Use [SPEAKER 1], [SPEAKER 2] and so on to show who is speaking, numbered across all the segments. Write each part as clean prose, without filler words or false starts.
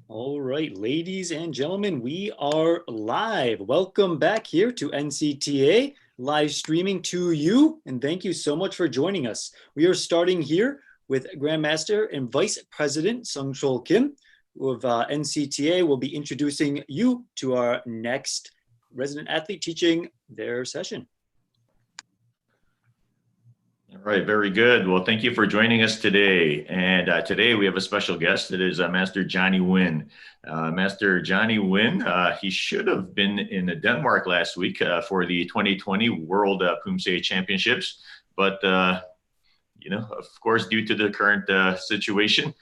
[SPEAKER 1] All right, ladies and gentlemen, we are live. Welcome back here to NCTA, live streaming to you, and thank you so much for joining us. We are starting here with Grandmaster and Vice President Sung-Chul Kim of NCTA will be introducing you to our next resident athlete teaching their session.
[SPEAKER 2] All right, very good. Well, thank you for joining us today. And today we have a special guest. It is Master Johnny Nguyen. Master Johnny Nguyen, he should have been in Denmark last week for the 2020 World Poomsae Championships. But, you know, of course, due to the current situation,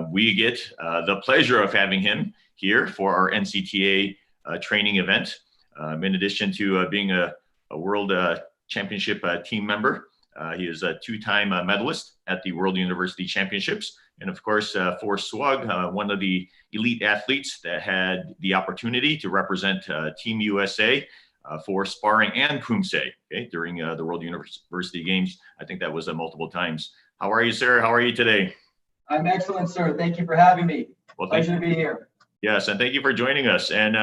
[SPEAKER 2] we get the pleasure of having him here for our NCTA training event. In addition to being a World Championship team member, he is a two-time medalist at the World University Championships. And of course, for SWAG, one of the elite athletes that had the opportunity to represent Team USA for sparring and Poomsae, okay, during the World University Games. I think that was multiple times. How are you, sir? How are you today?
[SPEAKER 3] I'm excellent, sir. Thank you for having me.
[SPEAKER 2] Well,
[SPEAKER 3] pleasure to be here.
[SPEAKER 2] Yes, and thank you for joining us. And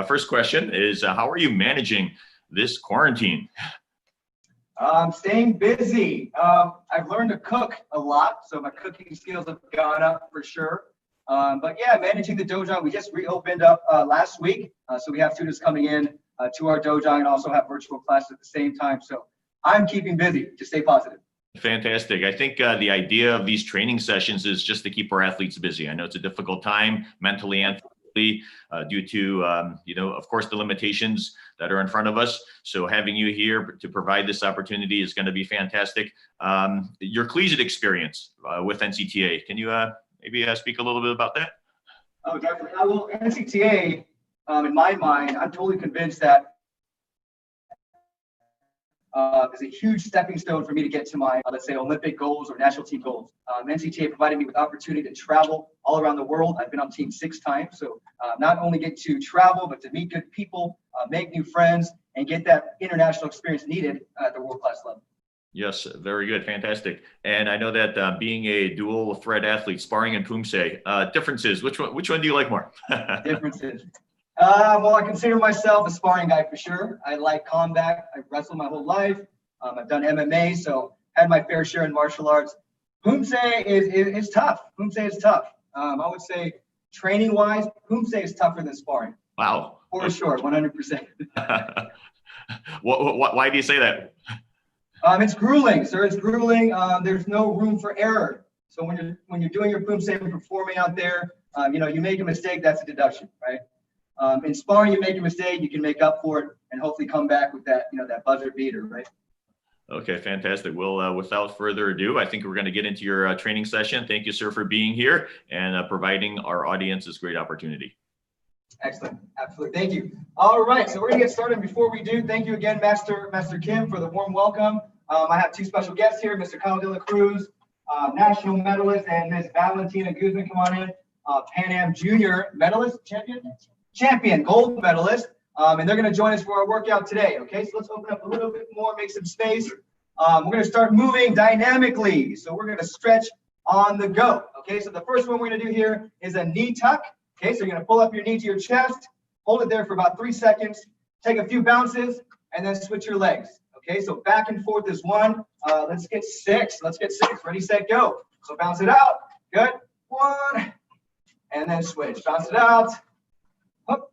[SPEAKER 2] first question is, how are you managing this quarantine?
[SPEAKER 3] Staying busy. I've learned to cook a lot, so my cooking skills have gone up for sure. But yeah, managing the dojo. We just reopened up last week, so we have students coming in to our dojo and also have virtual classes at the same time. So I'm keeping busy to stay positive. Fantastic.
[SPEAKER 2] I think the idea of these training sessions is just to keep our athletes busy. I know it's a difficult time mentally and physically due to, you know, of course, the limitations that are in front of us. So having you here to provide this opportunity is going to be fantastic. Your collegiate experience with NCTA, can you maybe speak a little bit about that?
[SPEAKER 3] Oh, definitely. Well, NCTA, in my mind, I'm totally convinced that is a huge stepping stone for me to get to my, let's say, Olympic goals or national team goals. NCTA provided me with opportunity to travel all around the world. I've been on team 6 times. So not only get to travel, but to meet good people, make new friends, and get that international experience needed at the world-class level.
[SPEAKER 2] Yes, very good. Fantastic. And I know that being a dual threat athlete, sparring and Poomsae, differences, which one do you like more?
[SPEAKER 3] Differences. Well, I consider myself a sparring guy for sure. I like combat. I've wrestled my whole life. I've done MMA, so had my fair share in martial arts. Poomsae is tough. Poomsae is tough. I would say Training wise, Poomsae is tougher than sparring.
[SPEAKER 2] Wow.
[SPEAKER 3] For sure, 100%.
[SPEAKER 2] Why do you say that?
[SPEAKER 3] It's grueling, sir. It's grueling. There's no room for error. So when you're doing your Poomsae and performing out there, you make a mistake, that's a deduction, right? In sparring, you make a mistake, you can make up for it and hopefully come back with that, that buzzer beater, right?
[SPEAKER 2] Okay, fantastic. Well, without further ado, I think we're going to get into your training session. Thank you, sir, for being here and providing our audience this great opportunity.
[SPEAKER 3] Excellent. Absolutely. Thank you. All right. So we're going to get started. Before we do, thank you again, Master Kim, for the warm welcome. I have two special guests here, Mr. Kyle De La Cruz, national medalist, and Ms. Valentina Guzman. Come on in. Pan Am Junior medalist, champion, gold medalist. And they're going to join us for our workout today. Okay, so let's open up a little bit more, make some space. We're going to start moving dynamically. So we're going to stretch on the go. Okay, so the first one we're going to do here is a knee tuck. Okay, so you're going to pull up your knee to your chest, hold it there for about 3 seconds, take a few bounces, and then switch your legs. Okay, so back and forth is one. Let's get 6. Let's get 6. Ready, set, go. So bounce it out. Good. 1, and then switch. Bounce it out. Hook.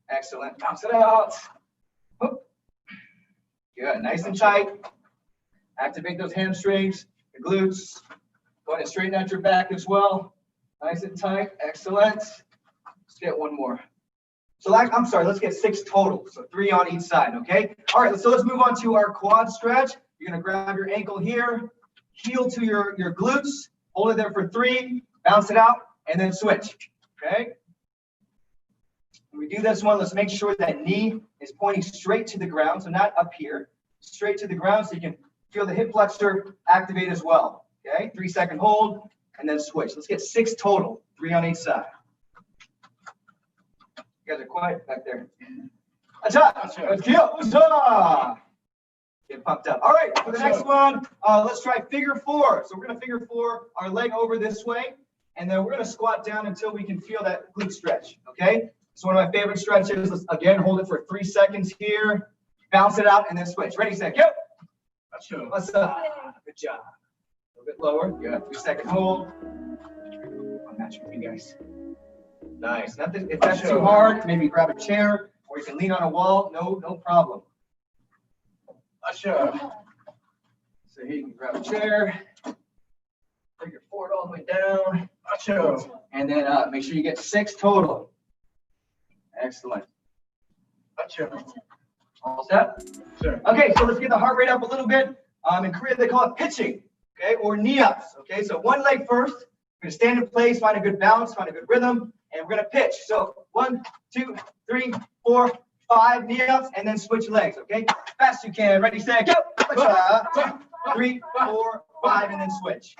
[SPEAKER 3] Excellent. Bounce it out. Hook. Good. Nice and tight. Activate those hamstrings, the glutes. Go ahead and straighten out your back as well. Nice and tight. Excellent. Let's get one more. So I'm sorry, let's get 6 total. So 3 on each side, okay? All right, so let's move on to our quad stretch. You're gonna grab your ankle here, heel to your glutes, hold it there for 3, bounce it out, and then switch, okay? When we do this one, let's make sure that knee is pointing straight to the ground, so not up here, straight to the ground so you can feel the hip flexor activate as well, okay? 3-second hold, and then switch. Let's get 6 total, 3 on each side. You guys are quiet back there. Get pumped up. All right, for the next one, let's try figure 4. So we're going to figure 4, our leg over this way, and then we're going to squat down until we can feel that glute stretch, okay? So one of my favorite stretches. Let's, again, hold it for 3 seconds here, bounce it out, and then switch. Ready, set, go. What's up? Good job. A little bit lower. Good. 3-second hold. I'll match with you guys. Nice. If that's too hard, maybe grab a chair or you can lean on a wall. No problem. So here you can grab a chair, bring your forward all the way down, and then make sure you get 6 total. Excellent. All set? Sure. Okay, so let's get the heart rate up a little bit. In Korea, they call it pitching, okay, or knee ups. Okay, so one leg first. We're gonna stand in place, find a good balance, find a good rhythm, and we're gonna pitch. So 1, 2, 3, 4, 5 knee ups, and then switch legs. Okay, fast you can. Ready, set, go. 3, 4, 5, and then switch.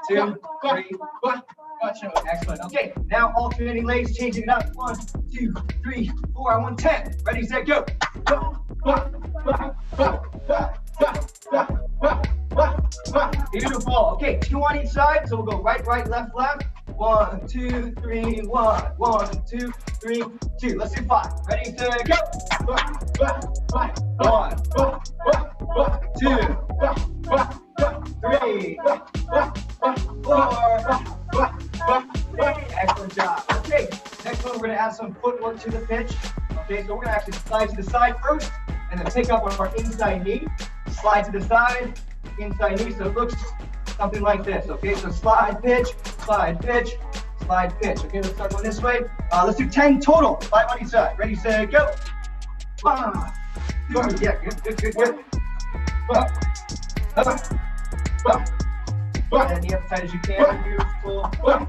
[SPEAKER 3] 2, 3. Excellent. Okay, now alternating legs, changing it up. 1, 2, 3, 4. I want 10. Ready, set, go. Beautiful. Okay, 2 on each side. So we'll go right, left. 1, 2, 3, 1. 1, 2, 3, 2. Let's do 5. Ready, set, go. 1, 2, 3, 4. Excellent job. Okay, next one we're going to add some footwork to the pitch. Okay, so we're going to actually slide to the side first and then pick up our inside knee. Slide to the side, inside knee. So it looks something like this. Okay, so slide, pitch, slide, pitch, slide, pitch. Okay, let's start going this way. Let's do 10 total. 5 on each side. Ready, set, go. 1, 2, yeah, good. And knee up as tight as you can. Beautiful. And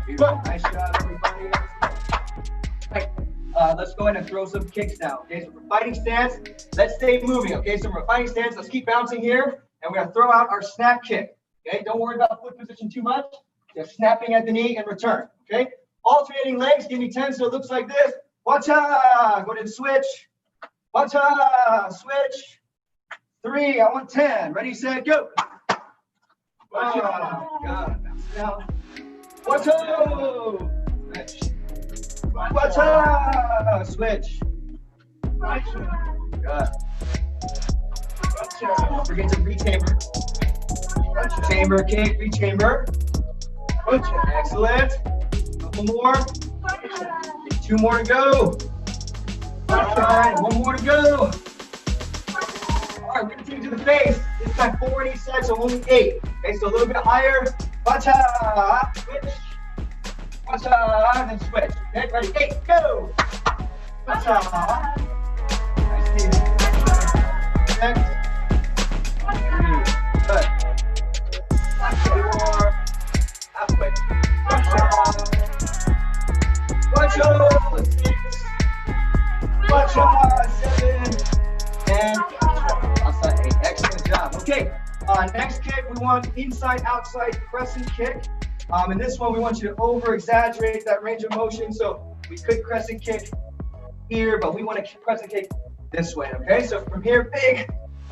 [SPEAKER 3] beautiful. Nice job, everybody. Right. Let's go ahead and throw some kicks now. Okay, so for fighting stance, let's stay moving. Okay, so for fighting stance, let's keep bouncing here, and we're gonna throw out our snap kick. Okay, don't worry about foot position too much. Just snapping at the knee and return. Okay, alternating legs. Give me 10, so it looks like this. Watch out. Go ahead and switch. Watch out. Switch. 3. I want 10. Ready, set, go. Watch out. God, bounce it out. Watch out. Switch. Watch out. Switch. Good. Don't forget to retamer. Rechamber kick, rechamber. Good, excellent. Couple more. 2 more to go. All right, 1 more to go. All right, we're gonna take it to the face. This time 4 on each side, so only 8. Okay, so a little bit higher. Bacha, switch. Bacha, and then switch. Okay, ready, 8, go. Bacha. Nice, Steve. Next. 3, good. 4, halfway. Bacha, 6. Bacha, 7. And outside 8. Excellent job. Okay, next kick, we want inside, outside crescent kick. In this one, we want you to over-exaggerate that range of motion. So we could crescent kick here, but we want to crescent kick this way, okay? So from here,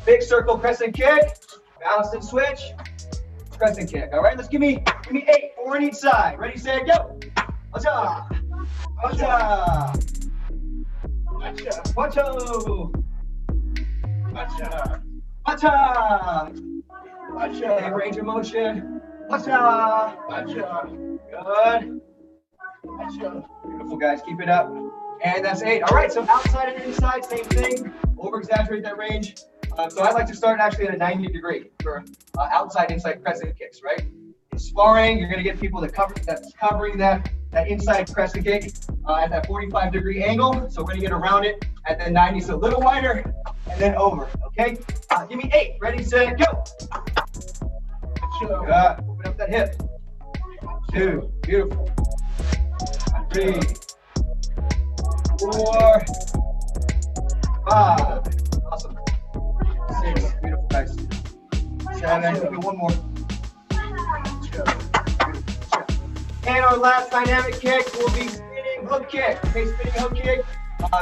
[SPEAKER 3] big circle crescent kick, balance and switch, crescent kick. All right, let's give me 8, 4 on each side. Ready, set, go. Bacha, bacha, bacha, bacha. Bacha, bacha, bacha, range of motion, bacha, bacha, good, bacha, beautiful guys, keep it up, and that's 8. All right, so outside and inside, same thing, over-exaggerate that range. So I like to start actually at a 90 degree for outside, inside crescent kicks, right? In sparring, you're gonna get people that's covering that inside crescent kick at that 45-degree angle, so we're gonna get around it at the 90, so a little wider, and then over, okay? Give me 8, ready, set, go. Good, open up that hip. 2, beautiful. 3, 4, 5, awesome. 6, beautiful guys. 7, okay, 1 more. And our last dynamic kick will be spinning hook kick. Okay, spinning hook kick.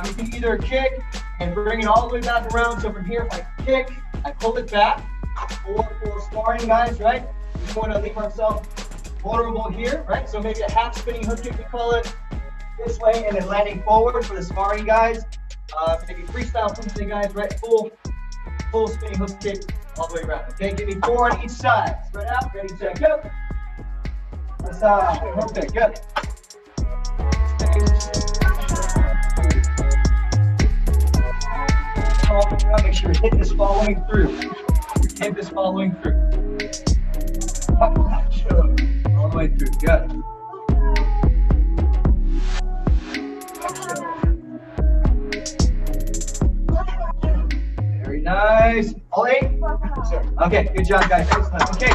[SPEAKER 3] You can either kick and bring it all the way back around. So from here, if I kick, I pull it back. Or for sparring guys, right? We want to leave ourselves vulnerable here, right? So maybe a half spinning hook kick, we call it, this way, and then landing forward for the sparring guys. Maybe freestyle Poomsae guys, right? Full spinning hook kick all the way around. Okay, give me 4 on each side. Spread out, ready, set, go. Okay, good. Make sure your hip is following through. Hip is following through. All the way through, good. Very nice. All 8? Okay, good job, guys. Excellent. Okay,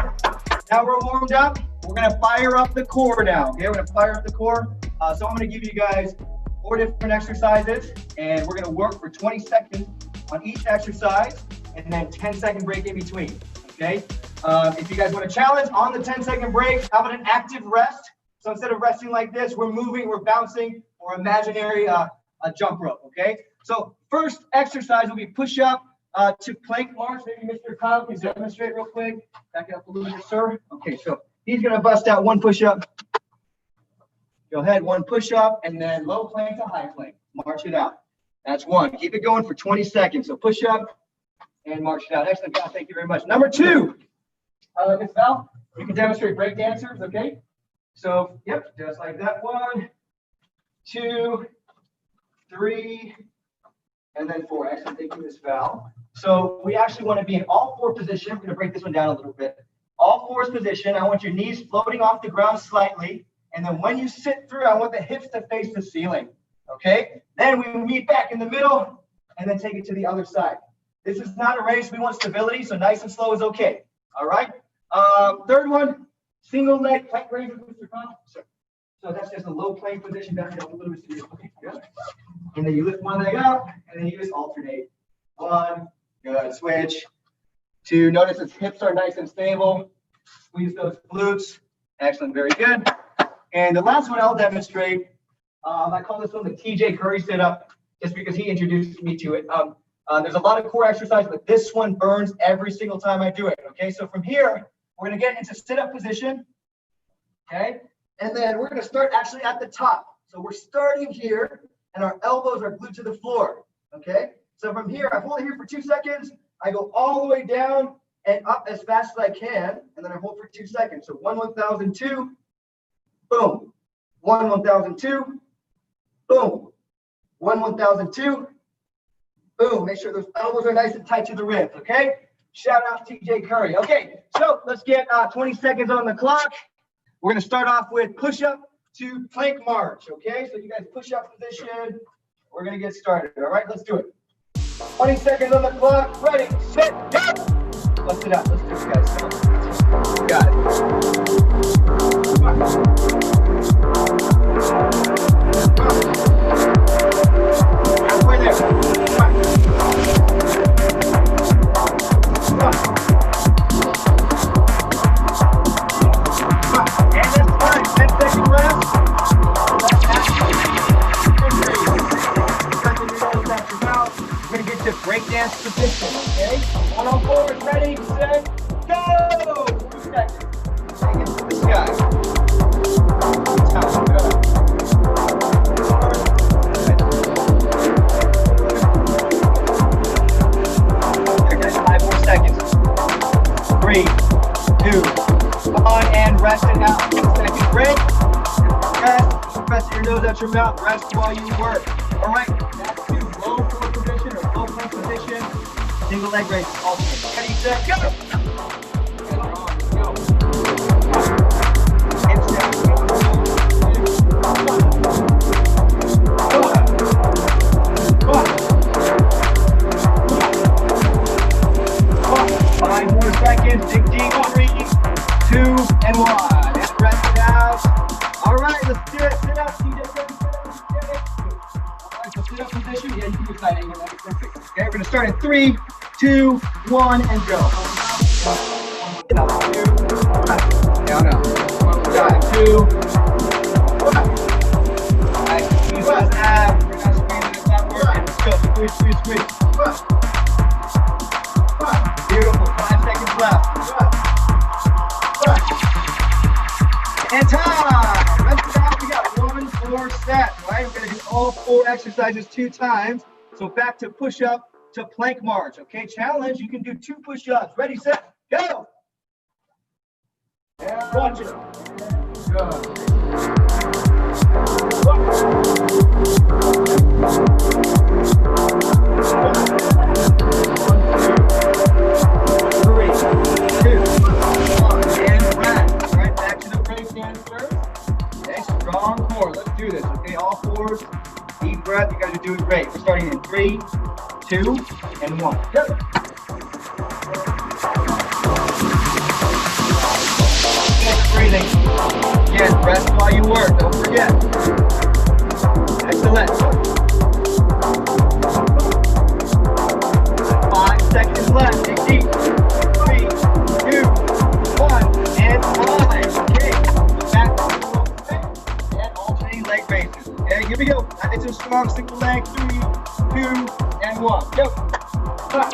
[SPEAKER 3] now we're warmed up. We're gonna fire up the core now, okay? We're gonna fire up the core. So I'm gonna give you guys 4 different exercises, and we're gonna work for 20 seconds on each exercise, and then 10-second break in between, okay? If you guys want to challenge on the 10-second break, how about an active rest? So instead of resting like this, we're moving, we're bouncing, or imaginary a jump rope, okay? So first exercise will be push-up to plank march. Maybe Mr. Kyle, please demonstrate real quick. Back it up a little bit, sir. Okay, so he's gonna bust out 1 push-up. Go ahead, 1 push-up, and then low plank to high plank. March it out. That's 1. Keep it going for 20 seconds. So push-up and march it out. Excellent, Val. Thank you very much. Number 2, Ms. Val, you can demonstrate break dancers, okay? So, yep, just like that. 1, 2, 3, and then 4. Excellent. Thank you, Ms. Val. So we actually want to be in all 4 positions. We're going to break this one down a little bit. All 4's position. I want your knees floating off the ground slightly. And then when you sit through, I want the hips to face the ceiling. Okay? Then we meet back in the middle and then take it to the other side. This is not a race. We want stability, so nice and slow is okay. All right? 3rd one, single leg plank raises, Mr. Khan. So that's just a low plank position. Back it up a little bit. Okay, good. And then you lift one leg up, and then you just alternate. 1, good, switch. 2, notice its hips are nice and stable. Squeeze those glutes. Excellent, very good. And the last one I'll demonstrate, I call this one the TJ Curry sit-up, just because he introduced me to it. There's a lot of core exercise, but this one burns every single time I do it, okay? So from here, we're gonna get into sit-up position, okay? And then we're gonna start actually at the top. So we're starting here, and our elbows are glued to the floor, okay? So from here, I hold it here for 2 seconds, I go all the way down, and up as fast as I can, and then I hold for 2 seconds. So 1,002, boom. 1,002, boom. 1,002, boom. Make sure those elbows are nice and tight to the ribs, okay? Shout out TJ Curry. Okay, so let's get 20 seconds on the clock. We're gonna start off with push-up to plank march, okay? So you guys push up position. We're gonna get started, all right? Let's do it. 20 seconds on the clock. Ready, set, go! Bust it out. Let's do it, guys. Come on. Got it. Come on. Halfway there. Come on. Come on. And that's fine. 10 seconds left. We're going to get to breakdance position, okay? 1 on 4, ready, set, go! 2 seconds. Take it to the sky. Time, go. There, guys, 5 more seconds. 3, 2, 1, and rest it out. 1 second break. Rest. Press your nose out your mouth. Rest while you work. All right, that's 2. Low core position or low plank position. Single leg raise. Alternate. Ready, set, go. Go. Instead. 5 more seconds. Dig deep. 3, 2, and 1. And rest it out. All right, let's do it. Sit up, TJ. So sit up position. Yeah, you can do side angle. That's perfect. Okay, we're gonna start in 3, 2, 1, and go. Down, 2, down, up. 2, nice. Squeeze those abs. We're not squeezing the top work. Let's go. Squeeze, squeeze, squeeze. Beautiful. 5 seconds left. And time. Let's go. We got 1 more set. Right, we're gonna do all 4 exercises 2 times. So back to push-up to plank march. Okay, challenge. You can do 2 push-ups. Ready, set, go. And watch it. Good. 3, 2, 1, and rest. Right back to the breakdance first. Okay, strong core. Let's do this. Okay, all 4s. Deep breath. You guys are doing great. We're starting in 3, 2, and 1. Go. Keep breathing. Again, rest while you work. Don't forget. Excellent. 5 seconds left. Dig deep. 3, 2, 1, and 5. Okay. Back to the and alternating leg raises. Okay, here we go. I did some strong single leg. 3, 2, and 1. Go. 5.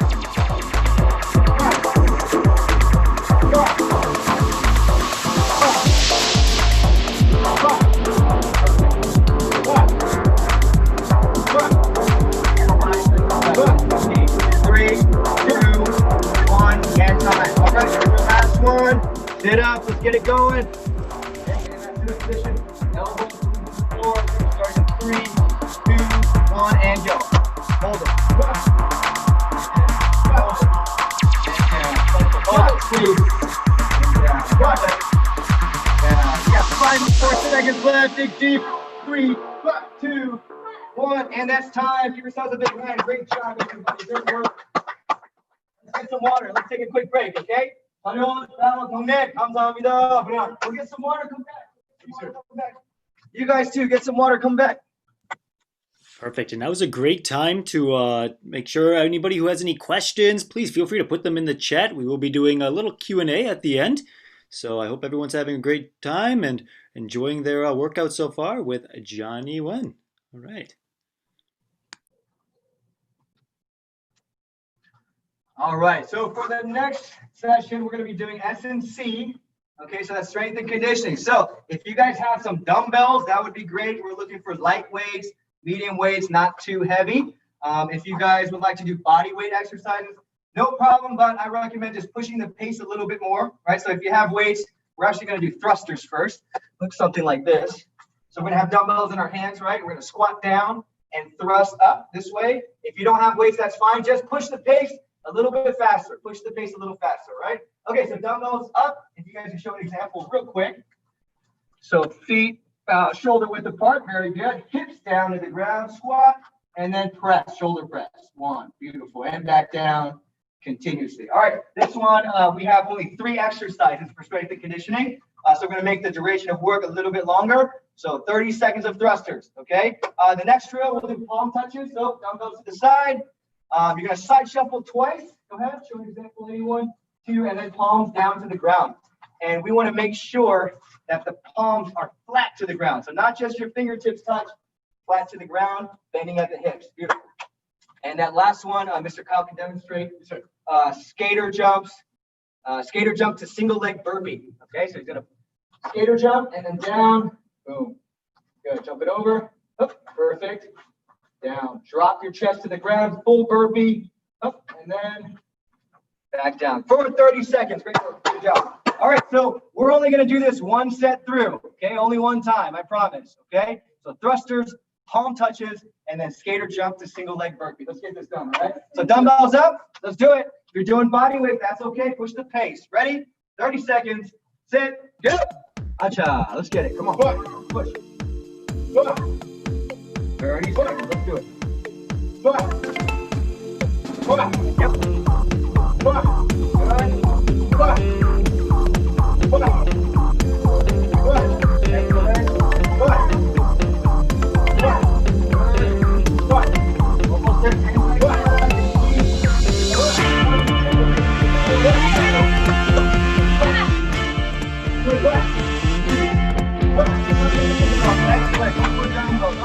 [SPEAKER 3] 3, 2, 1, and time. All right, here's the last one. Sit up. Let's get it going. Okay, get in that position. Elbows to the floor. Starting in 3, 2, 1, and go. Hold it. Hold it, please. Yeah, got it. Yeah, you got 4 seconds left. Dig deep. 3, 2, 1, and that's time. Give yourselves a big hand. Great job, everybody. Great work. Let's get some water. Let's take a quick break, okay? We'll get some water. Come back. You guys too. Get some water. Come back.
[SPEAKER 1] Perfect. And that was a great time to make sure anybody who has any questions, please feel free to put them in the chat. We will be doing a little Q&A at the end. So I hope everyone's having a great time and enjoying their workout so far with Johnny Nguyen. All right.
[SPEAKER 3] All right. So for the next session, we're going to be doing S&C. Okay, so that's strength and conditioning. So if you guys have some dumbbells, that would be great. We're looking for light weights, medium weights, not too heavy. If you guys would like to do body weight exercises, no problem, but I recommend just pushing the pace a little bit more, right? So if you have weights, we're actually going to do thrusters first. Looks something like this. So we're going to have dumbbells in our hands, right? We're going to squat down and thrust up this way. If you don't have weights, that's fine. Just push the pace a little bit faster. Push the pace a little faster, right? Okay, so dumbbells up. If you guys can show an example real quick. So feet shoulder width apart. Very good. Hips down to the ground. Squat. And then press. Shoulder press. One. Beautiful. And back down continuously. All right. This one, we have only 3 exercises for strength and conditioning. So we're going to make the duration of work a little bit longer. So 30 seconds of thrusters, okay? The next drill, we'll do palm touches. So dumbbells to the side. You're going to side shuffle twice. Go ahead, show an example, anyone. 2, and then palms down to the ground. And we want to make sure that the palms are flat to the ground. So not just your fingertips touch, flat to the ground, bending at the hips. Beautiful. And that last one, Mr. Kyle can demonstrate. Skater jumps. Skater jump to single leg burpee. Okay, so he's going to skater jump and then down. Boom. Good. Jump it over. Up. Perfect. Down. Drop your chest to the ground. Full burpee. Up. And then back down. For 30 seconds. Great work. Good job. All right. So we're only going to do this 1 set through. Okay. Only 1 time. I promise. Okay. So thrusters, palm touches, and then skater jump to single leg burpee. Let's get this done. All right. So dumbbells up. Let's do it. If you're doing body weight, that's okay. Push the pace. Ready? 30 seconds. Sit. Go. Acha. Let's get it. Come on. Push. 30 seconds. Let's do it. Yep. Almost there. 10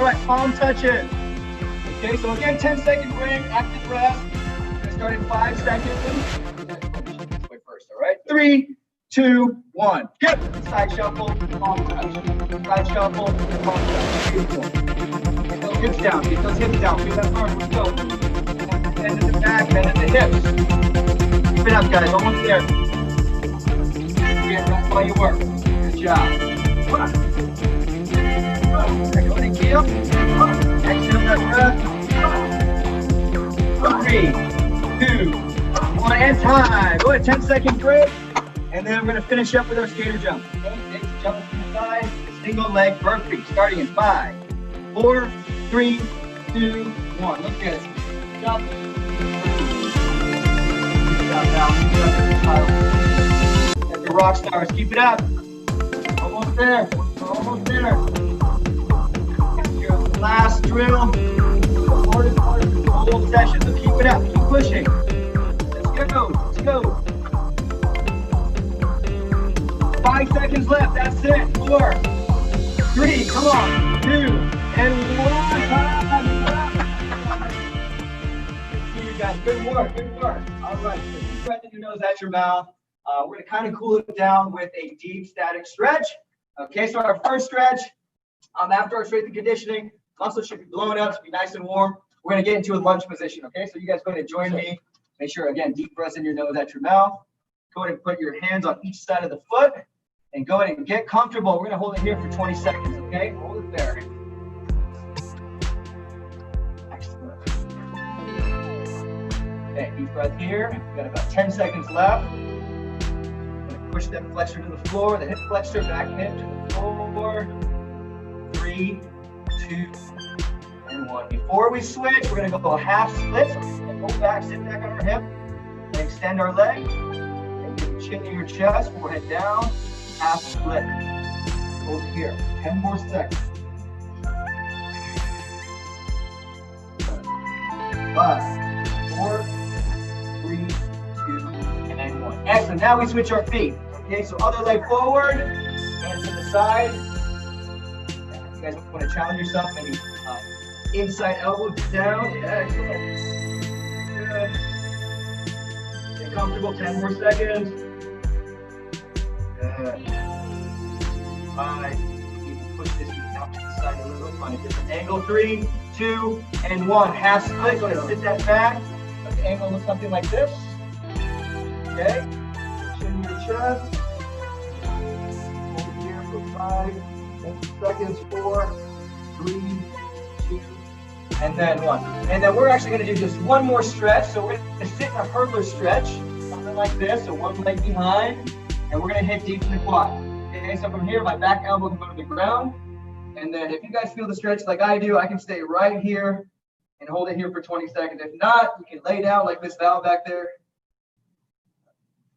[SPEAKER 3] All right, palm touches. Okay, so again, 10-second break, active rest. We're gonna start in 5 seconds. Wait first, all right? 3, 2, 1. Good. Side shuffle, palm touch. Side shuffle, palm touch. Beautiful. Get those hips down. Get those hips down. Feel that arm. Let's go. Bend at the back, bend at the hips. Keep it up, guys. Almost there. Again, that's why you work. Good job. Go to heel. Exhale that breath. 3, 2, 1, and time. Go ahead, 10-second break. And then we're going to finish up with our skater jump. Okay, next jump to the side, single leg burpee. Starting in 5, 4, 3, 2, 1. Let's get it. Jump. That's the rock stars. Keep it up. Almost there. We're almost there. Last drill, the hardest part of the whole session. So keep it up, keep pushing. Let's go, let's go. 5 seconds left, that's it. 4, 3, come on, 2, and 1. See you guys, good work, good work. All right, so deep breath in your nose, out your mouth. We're gonna kind of cool it down with a deep static stretch. Okay, so our first stretch, after our strength and conditioning, muscles should be blowing up, should be nice and warm. We're going to get into a lunge position, okay? So you guys go ahead and join me. Make sure, again, deep breaths in your nose, out your mouth. Go ahead and put your hands on each side of the foot and go ahead and get comfortable. We're going to hold it here for 20 seconds, okay? Hold it there. Excellent. Okay, deep breath here. We've got about 10 seconds left. Push that flexor to the floor, the hip flexor, back hip to the floor. 3, 2, and 1. Before we switch, we're going to go half split. So we're going to go back, sit back on our hip, and extend our leg. And get the chin in your chest, forehead down, half split. Over here. 10 more seconds. 5, 4, 3, 2, and 1. Excellent. Now we switch our feet. Okay, so other leg forward, hands to the side. You guys want to challenge yourself, maybe inside elbow down. Yeah, excellent. Good. Get comfortable, 10 more seconds. Good. 5. You can push this out to the side a little, find a different angle. 3, 2, and 1. Half split. Go ahead and sit that back. Let the angle look something like this. Okay? Chin to your chest. Hold it here for 5 seconds. 4, 3, 2, and then 1. And then we're actually going to do just one more stretch. So we're going to sit in a hurdler stretch, something like this. So one leg behind, and we're going to hit deep in the quad. Okay, so from here, my back elbow can go to the ground. And then if you guys feel the stretch like I do, I can stay right here and hold it here for 20 seconds. If not, you can lay down like Miss Val back there.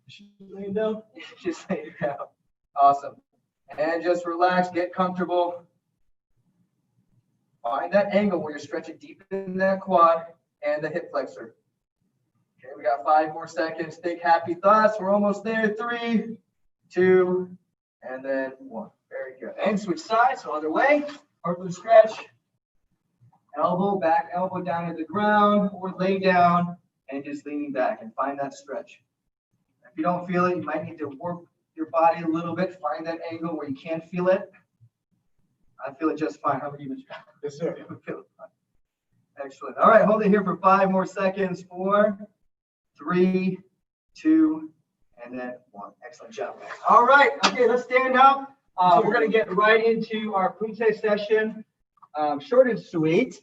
[SPEAKER 3] She's laying down. Just lay down. Awesome. And just relax, get comfortable. Find that angle where you're stretching deep in that quad and the hip flexor. Okay, we got 5 more seconds. Think happy thoughts. We're almost there. 3, 2, and then 1. Very good. And switch sides. So other way. Hurdler stretch. Elbow back, elbow down to the ground, or lay down and just leaning back and find that stretch. If you don't feel it, you might need to work your body a little bit. Find that angle where you can feel it. I feel it just fine. How about you, Mr. Yes, sir. I feel it fine. Excellent. All right, hold it here for 5 more seconds. 4, 3, 2, and then 1. Excellent job, guys. All right. Okay, let's stand up. We're going to get right into our Poomsae session. Short and sweet.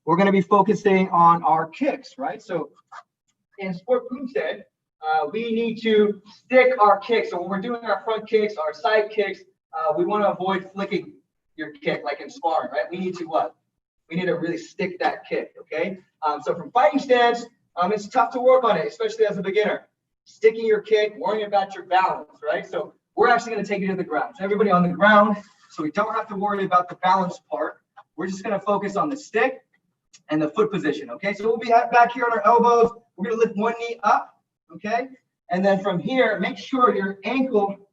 [SPEAKER 3] We're going to be focusing on our kicks, right? So in sport Poomsae, we need to stick our kicks. So when we're doing our front kicks, our side kicks, we want to avoid flicking your kick like in sparring, right? We need to what? We need to really stick that kick, okay? So from fighting stance, it's tough to work on it, especially as a beginner. Sticking your kick, worrying about your balance, right? So we're actually going to take it to the ground. So everybody on the ground, so we don't have to worry about the balance part. We're just going to focus on the stick and the foot position, okay? So we'll be back here on our elbows. We're going to lift one knee up, okay? And then from here, make sure your ankle,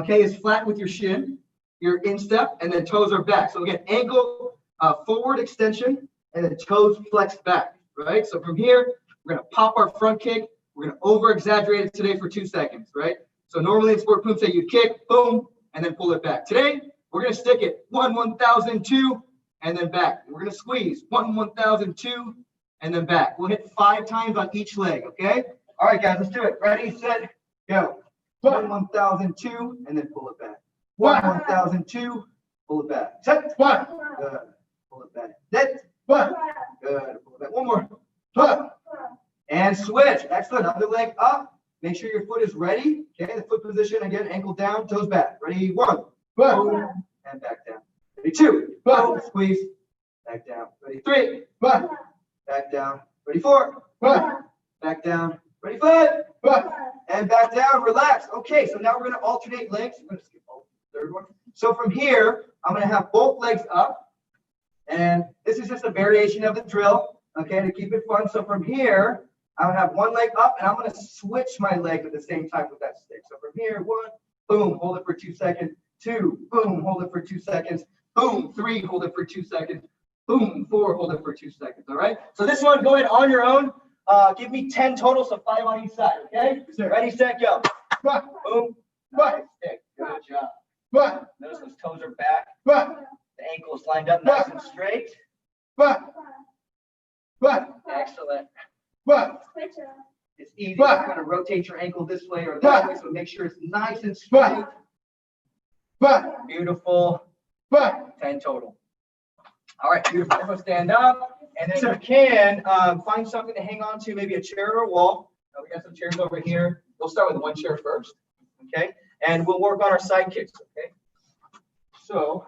[SPEAKER 3] okay, is flat with your shin, your instep, and then toes are back. So again, ankle forward extension, and then toes flexed back, right? So from here, we're going to pop our front kick. We're going to over-exaggerate it today for 2 seconds, right? So normally in sport Poomsae, you kick, boom, and then pull it back. Today, we're going to stick it 1, 1,000, 2, and then back. We're going to squeeze 1, 1,000, 2, and then back. We'll hit 5 times on each leg, okay? All right, guys, let's do it. Ready, set, go. 1, 1,000, 2, and then pull it back. 1, 1,000, 2, pull it back. Set, 1, good. Pull it back. Set, 1, good. Pull it back. One more. 1, and switch. Excellent. Other leg up. Make sure your foot is ready. Okay, the foot position again, ankle down, toes back. Ready, 1, boom, and back down. Ready, 2, boom, squeeze, back down. Ready, 3, boom, back down. Ready, 4, boom, back down. Ready, 5, boom, and back down. Relax. Okay, so now we're going to alternate legs. I'm going to skip the third one. So from here, I'm going to have both legs up, and this is just a variation of the drill. Okay, to keep it fun. So from here, I'm gonna have one leg up, and I'm gonna switch my leg at the same time with that stick. So from here, 1, boom, hold it for 2 seconds. 2, boom, hold it for 2 seconds. Boom, 3, hold it for 2 seconds. Boom, 4, hold it for 2 seconds. All right. So this one, go ahead on your own. Give me 10 total, so 5 on each side. Okay. Ready, set, go. Boom. Nice stick. Good job. Notice those toes are back. The ankle is lined up nice and straight. Excellent. It's easy to kind of rotate your ankle this way or that way, so make sure it's nice and straight. Beautiful. 10 total. All right, beautiful. Everyone stand up. And then if you can, find something to hang on to, maybe a chair or a wall. We got some chairs over here. We'll start with one chair first, okay? And we'll work on our side kicks, okay? So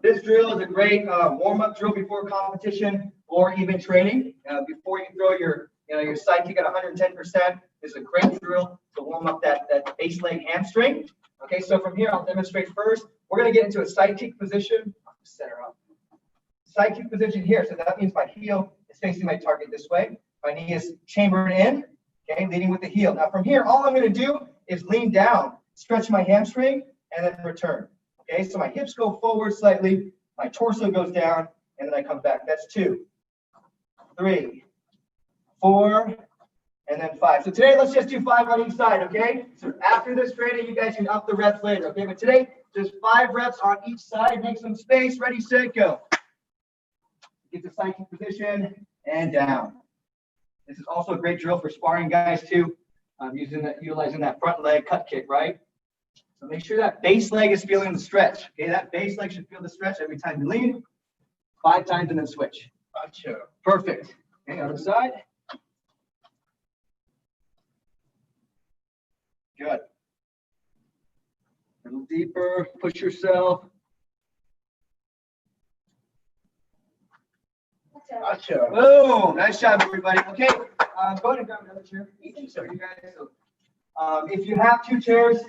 [SPEAKER 3] this drill is a great warm-up drill before competition or even training. Before you throw your side kick at 110%, this is a great drill to warm up that base leg hamstring. Okay, so from here, I'll demonstrate first. We're going to get into a side kick position. Center up. Side kick position here. So that means my heel is facing my target this way. My knee is chambered in, okay, leading with the heel. Now from here, all I'm going to do is lean down, stretch my hamstring, and then return. Okay, so my hips go forward slightly, my torso goes down, and then I come back. That's 2, 3, 4, and then 5. So today, let's just do 5 on each side, okay? So after this training, you guys can up the reps later, okay? But today, just 5 reps on each side. Make some space. Ready, set, go. Get the side kick position and down. This is also a great drill for sparring guys too. utilizing that front leg cut kick, right? So make sure that base leg is feeling the stretch. Okay, that base leg should feel the stretch every time you lean. 5 times and then switch. Gotcha. Perfect. Okay, other side. Good. A little deeper. Push yourself. Gotcha. Boom. Nice job, everybody. Okay, go ahead and grab another chair. So you guys. If you have 2 chairs,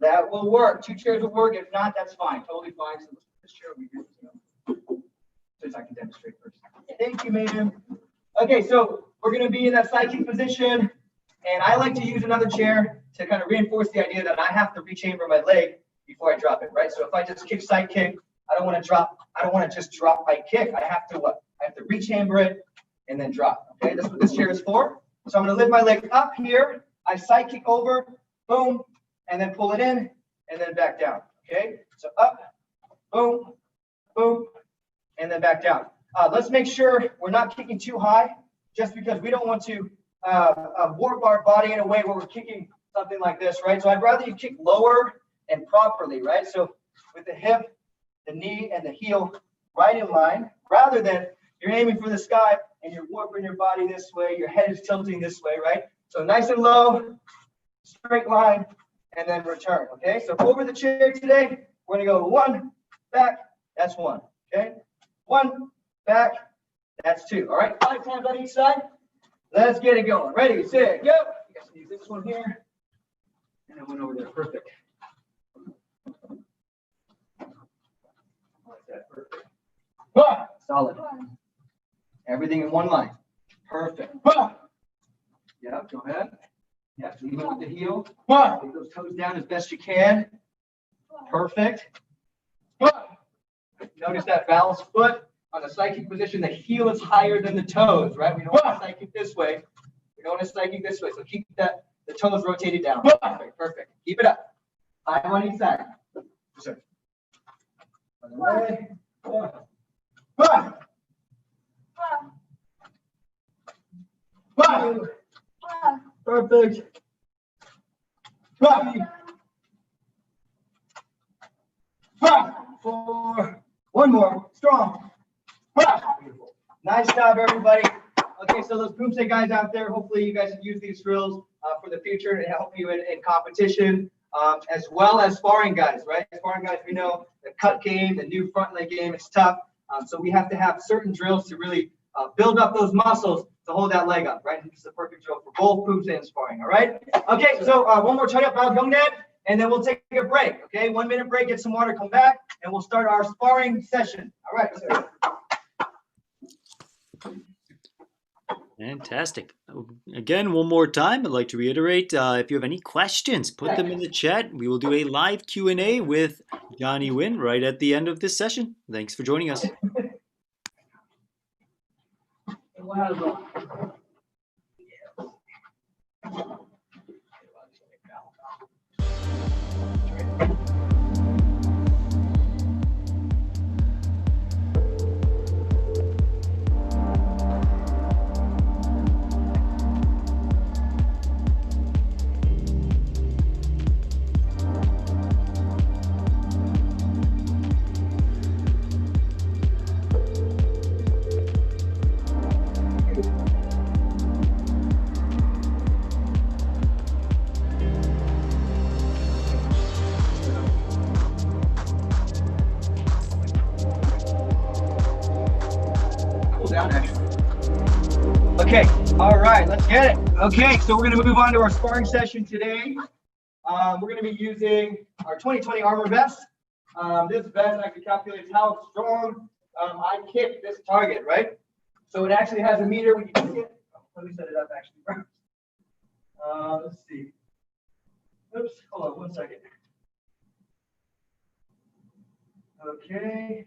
[SPEAKER 3] that will work. 2 chairs will work. If not, that's fine. Totally fine. So this chair will be good. Since I can demonstrate first. Thank you, ma'am. Okay, so we're going to be in that side kick position, and I like to use another chair to kind of reinforce the idea that I have to rechamber my leg before I drop it, right? So if I just kick side kick, I don't want to drop. I don't want to just drop my kick. I have to what? I have to rechamber it and then drop. Okay, that's what this chair is for. So I'm going to lift my leg up here. I side kick over, boom, and then pull it in, and then back down. Okay, so up, boom, boom, and then back down. Let's make sure we're not kicking too high, just because we don't want to warp our body in a way where we're kicking something like this, right? So I'd rather you kick lower and properly, right? So with the hip, the knee, and the heel right in line, rather than you're aiming for the sky and you're warping your body this way, your head is tilting this way, right? So nice and low, straight line, and then return, okay? So over the chair today, we're gonna go 1, back, that's 1, okay? 1, back, that's 2, all right? 5 times on each side. Let's get it going. Ready, set, go. You guys can use this one here, and then one over there, perfect. Like that, perfect. Solid. Everything in one line. Perfect. Yeah, go ahead. Yeah, even with the heel. Take those toes down as best you can. Perfect. Notice that balanced foot on the side kick position. The heel is higher than the toes, right? We don't want to side kick this way. We don't want to side kick this way. So keep the toes rotated down. Perfect. Perfect. Keep it up. 5 on each side. Other way. Perfect. 3, 4. One more. Strong. Beautiful. Nice job, everybody. Okay, so those Poomsae guys out there, hopefully you guys can use these drills for the future and help you in competition, as well as sparring guys, right? Sparring guys, we know the cut game, the new front leg game, it's tough. So we have to have certain drills to really build up those muscles to hold that leg up, right? And this is a perfect drill for both Poomsae and sparring, all right? Okay, so one more try up, Gongdan, and then we'll take a break, okay? 1 minute break, get some water, come back, and we'll start our sparring session. All right, let's go.
[SPEAKER 1] Fantastic. Again, one more time, I'd like to reiterate, if you have any questions, put them in the chat. We will do a live Q&A with Johnny Nguyen right at the end of this session. Thanks for joining us.
[SPEAKER 3] Okay, all right, let's get it. Okay, so we're going to move on to our sparring session today. We're going to be using our 2020 armor vest. This vest actually calculates how strong I kick this target, right? So it actually has a meter when you kick it. Let me set it up actually first. Let's see. Oops, hold on 1 second. Okay.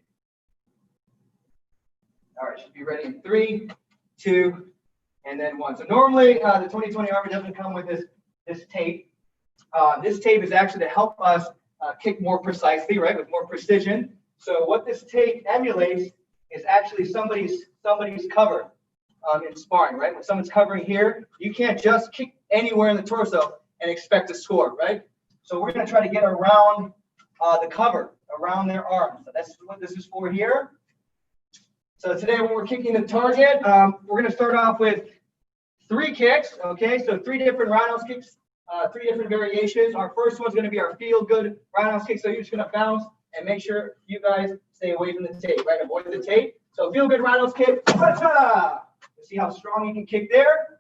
[SPEAKER 3] All right, should be ready in 3, 2, and then 1. So normally the 2020 armor doesn't come with this tape. This tape is actually to help us kick more precisely, right, with more precision. So what this tape emulates is actually somebody's cover. in sparring, right? When someone's covering here, you can't just kick anywhere in the torso and expect to score, right? So we're going to try to get around the cover, around their arms. So that's what this is for here. So today when we're kicking the target, we're going to start off with 3 kicks, okay? So 3 different roundhouse kicks, 3 different variations. Our first one's going to be our feel-good roundhouse kick. So you're just going to bounce and make sure you guys stay away from the tape, right? Avoid the tape. So feel-good roundhouse kick. See how strong you can kick there.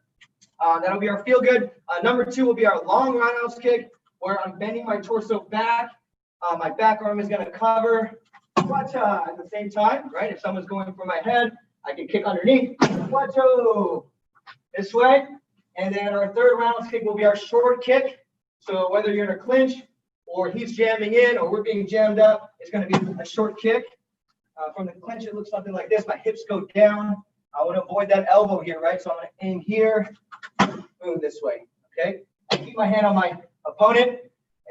[SPEAKER 3] That'll be our feel-good. Number 2 will be our long roundhouse kick, where I'm bending my torso back. My back arm is going to cover. At the same time, right? If someone's going for my head, I can kick underneath. This way. And then our third roundhouse kick will be our short kick. So whether you're in a clinch or he's jamming in or we're being jammed up, it's going to be a short kick. From the clinch, it looks something like this. My hips go down. I want to avoid that elbow here, right? So I'm going to aim here, move this way, okay? I keep my hand on my opponent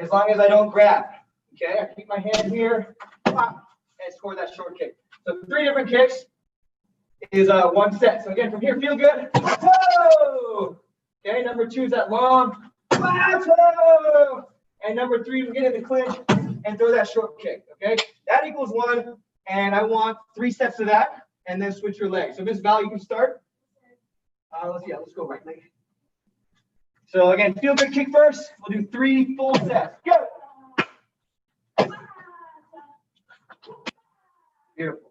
[SPEAKER 3] as long as I don't grab, okay? I keep my hand here and score that short kick. So 3 different kicks is 1 set. So again, from here, feel good. Okay, number 2 is that long. And number 3, we get in the clinch and throw that short kick, okay? That equals 1, and I want 3 sets of that. And then switch your leg. So Miss Val, you can start. Let's go right leg. So again, feel good kick first. We'll do 3 full sets. Go. Beautiful.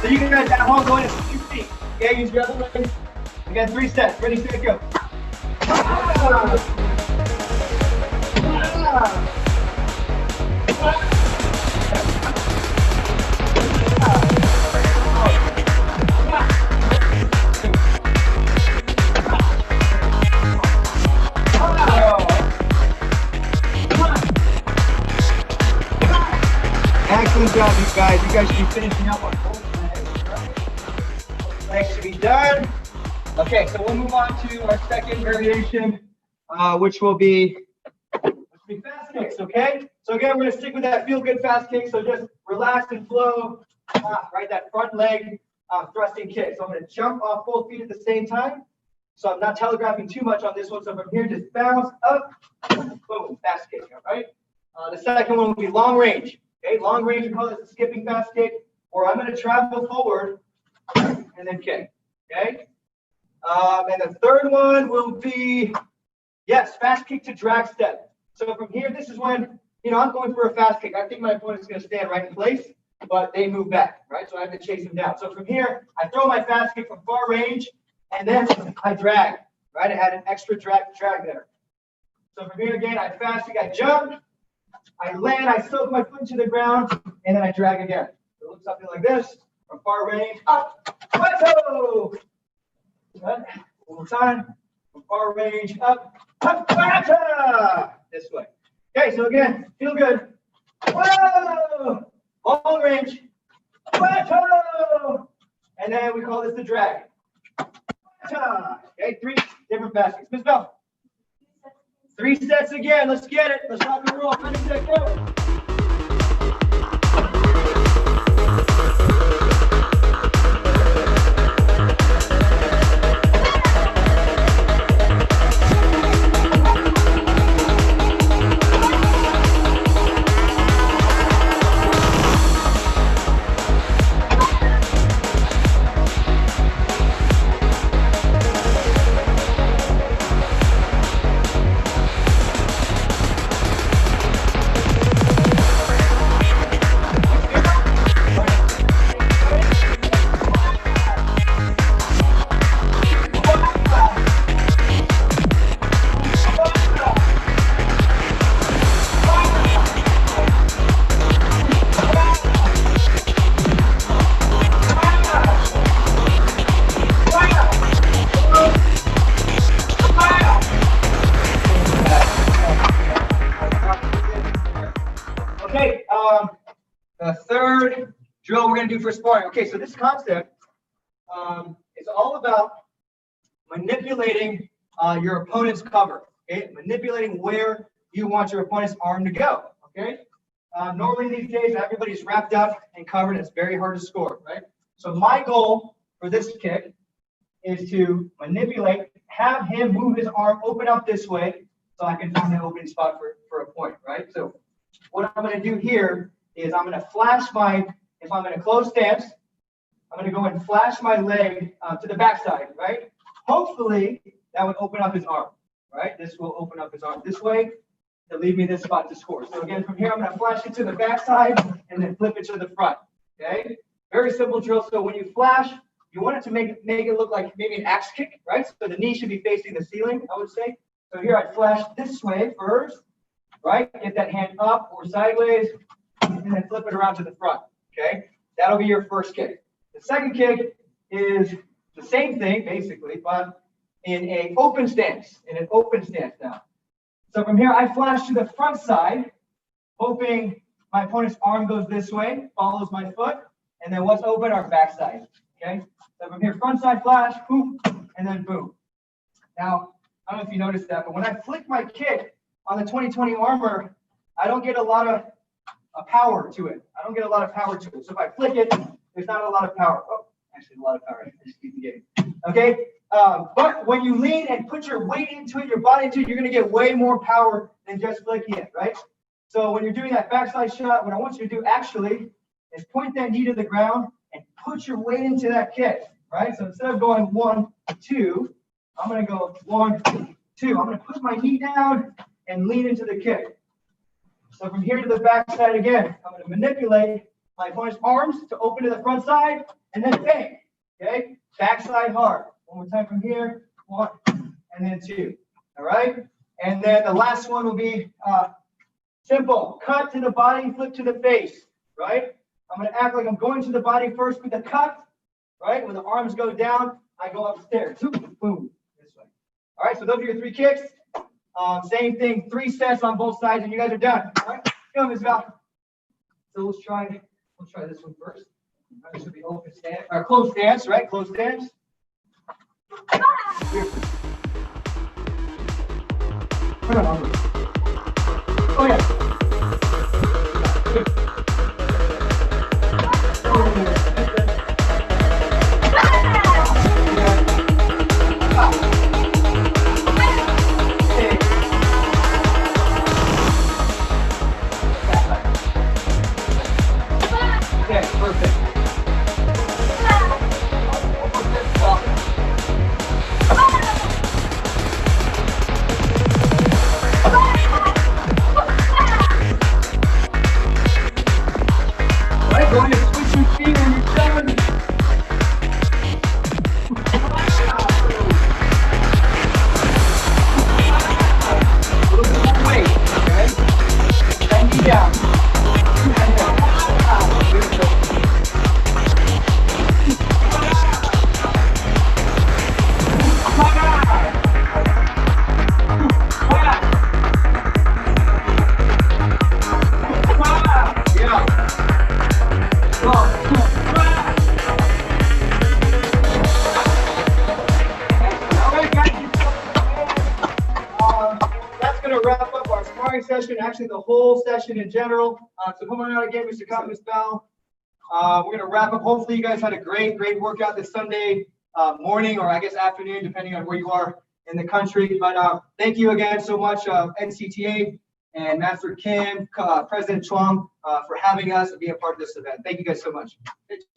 [SPEAKER 3] So you guys at home going to 2 feet. Okay, use your other leg. Again, 3 sets. Ready, set, go. Excellent job, you guys. You guys should be finishing up on both legs. Legs should be done. Okay, so we'll move on to our second variation, which will be fast kicks, okay? So again, we're going to stick with that feel-good fast kick. So just relax and flow, right? That front leg thrusting kick. So I'm going to jump off both feet at the same time. So I'm not telegraphing too much on this one. So from here, just bounce up, boom, fast kick, all right? The second one will be long range. Okay, long range, we call this a skipping fast kick, or I'm going to travel forward and then kick, okay? And the third one will be, yes, fast kick to drag step. So from here, this is when, I'm going for a fast kick. I think my opponent's going to stand right in place, but they move back, right? So I have to chase them down. So from here, I throw my fast kick from far range, and then I drag, right? I had an extra drag there. So from here again, I fast kick, I jump, I land, I soak my foot to the ground, and then I drag again. So it looks something like this, from far range, up, plateau. One more time, from far range, up, plateau. This way. Okay, so again, feel good. Whoa! Long range, plateau. And then we call this the drag. Plateau. Okay, 3 different baskets. Miss Bell. 3 sets again. Let's get it. Let's rock and roll. Ready, set, go. The third drill we're going to do for sparring. Okay, so this concept is all about manipulating your opponent's cover. Okay, manipulating where you want your opponent's arm to go. Okay, normally these days everybody's wrapped up and covered. It's very hard to score, right? So my goal for this kick is to manipulate, have him move his arm, open up this way, so I can find an opening spot for a point, right? So what I'm going to do here is I'm going to flash if I'm in a closed stance, I'm going to go and flash my leg to the backside, right? Hopefully that would open up his arm, right? This will open up his arm this way to leave me this spot to score. So again, from here, I'm going to flash it to the backside and then flip it to the front, okay? Very simple drill. So when you flash, you want it to make it look like maybe an axe kick, right? So the knee should be facing the ceiling, I would say. So here I flash this way first, right? Get that hand up or sideways, and then flip it around to the front, okay? That'll be your first kick. The second kick is the same thing, basically, but in an open stance, now. So from here, I flash to the front side, hoping my opponent's arm goes this way, follows my foot, and then what's open, our backside, okay? So from here, front side flash, boom, and then boom. Now, I don't know if you noticed that, but when I flick my kick on the 2020 armor, I don't get a lot of power to it. So if I flick it, there's not a lot of power. Oh, actually a lot of power. I just keep getting. Okay? But when you lean and put your weight into it, your body into it, you're going to get way more power than just flicking it, right? So when you're doing that backside shot, what I want you to do actually is point that knee to the ground and put your weight into that kick, right? So instead of going 1, 2, I'm going to go 1, 2. I'm going to put my knee down and lean into the kick. So from here to the backside again, I'm going to manipulate my opponent's arms to open to the front side and then bang, okay? Backside hard. One more time from here, 1, and then 2, all right? And then the last one will be simple. Cut to the body, flip to the face, right? I'm going to act like I'm going to the body first with the cut, right? When the arms go down, I go upstairs. Boom, this way. All right, so those are your 3 kicks. Same thing, 3 sets on both sides, and you guys are done. All right, go, Ms. Val. So let's try this one first. This should be open stance, or closed stance, right? Closed stance. Here. Put on over. Oh yeah. Session, actually the whole session in general. So come on out again, Mr. Cotton, Ms. Bell. We're going to wrap up. Hopefully you guys had a great workout this Sunday morning, or I guess afternoon, depending on where you are in the country. But thank you again so much, NCTA and Master Kim, President Chuang, for having us and being a part of this event. Thank you guys so much.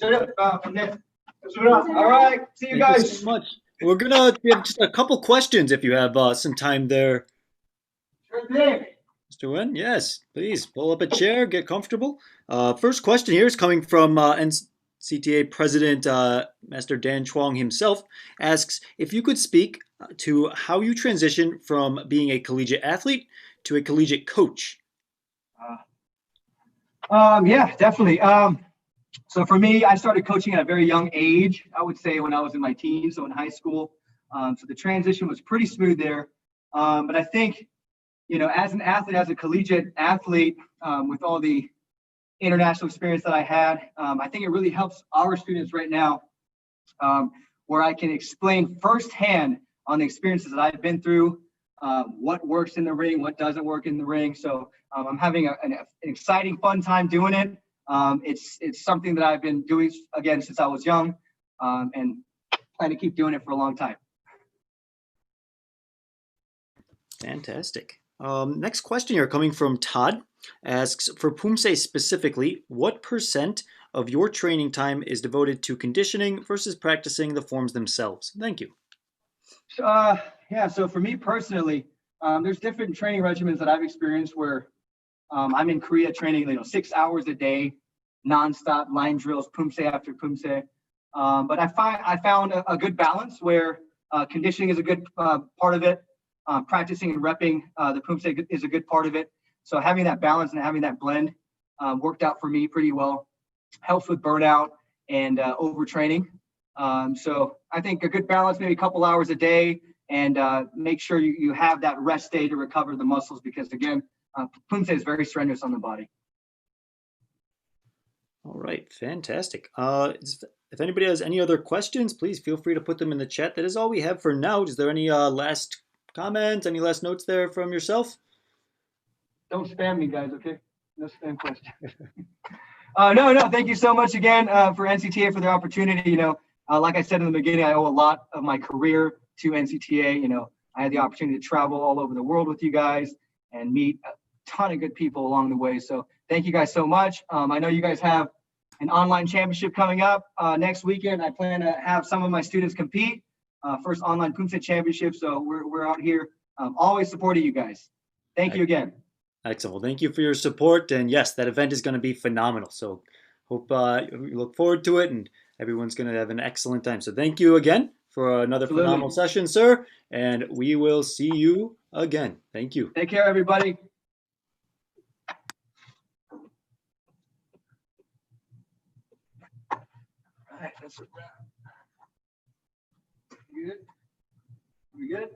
[SPEAKER 3] All right, see you guys.
[SPEAKER 1] Thank you so much. We're going to have just a couple questions if you have some time there.
[SPEAKER 3] Sure thing.
[SPEAKER 1] Mr. Nguyen, yes, please pull up a chair, get comfortable. First question here is coming from NCTA President Master Dan Chuang himself. Asks if you could speak to how you transition from being a collegiate athlete to a collegiate coach.
[SPEAKER 3] Yeah, definitely. So for me, I started coaching at a very young age. I would say when I was in my teens, so in high school. So the transition was pretty smooth there. But I think, you know, as an athlete, as a collegiate athlete, with all the international experience that I had, I think it really helps our students right now where I can explain firsthand on the experiences that I've been through, what works in the ring, what doesn't work in the ring. So I'm having an exciting, fun time doing it. It's something that I've been doing, again, since I was young, and plan to keep doing it for a long time.
[SPEAKER 1] Fantastic. Next question here coming from Todd asks, for Poomsae specifically, what % of your training time is devoted to conditioning versus practicing the forms themselves? Thank you.
[SPEAKER 3] Yeah, so for me personally, there's different training regimens that I've experienced where I'm in Korea training, 6 hours a day, nonstop line drills, Poomsae after Poomsae. But I found a good balance where conditioning is a good part of it. Practicing and repping the Poomsae is a good part of it. So having that balance and having that blend worked out for me pretty well. Helps with burnout and overtraining. So I think a good balance, maybe a couple hours a day, and make sure you have that rest day to recover the muscles, because again, Poomsae is very strenuous on the body.
[SPEAKER 1] All right, fantastic. If anybody has any other questions, please feel free to put them in the chat. That is all we have for now. Is there any last comments, any last notes there from yourself?
[SPEAKER 3] Don't spam me, guys, okay? No spam questions. No, thank you so much again for NCTA for the opportunity. Like I said in the beginning, I owe a lot of my career to NCTA. I had the opportunity to travel all over the world with you guys and meet a ton of good people along the way. So thank you guys so much. I know you guys have an online championship coming up next weekend. I plan to have some of my students compete. First online Poomsae championship. So we're out here always supporting you guys. Thank you again.
[SPEAKER 1] Excellent. Well, thank you for your support. And yes, that event is going to be phenomenal. So hope we look forward to it, and everyone's going to have an excellent time. So thank you again for another phenomenal session, sir. And we will see you again. Thank you.
[SPEAKER 3] Take care, everybody. All right, that's a wrap. Good? We good?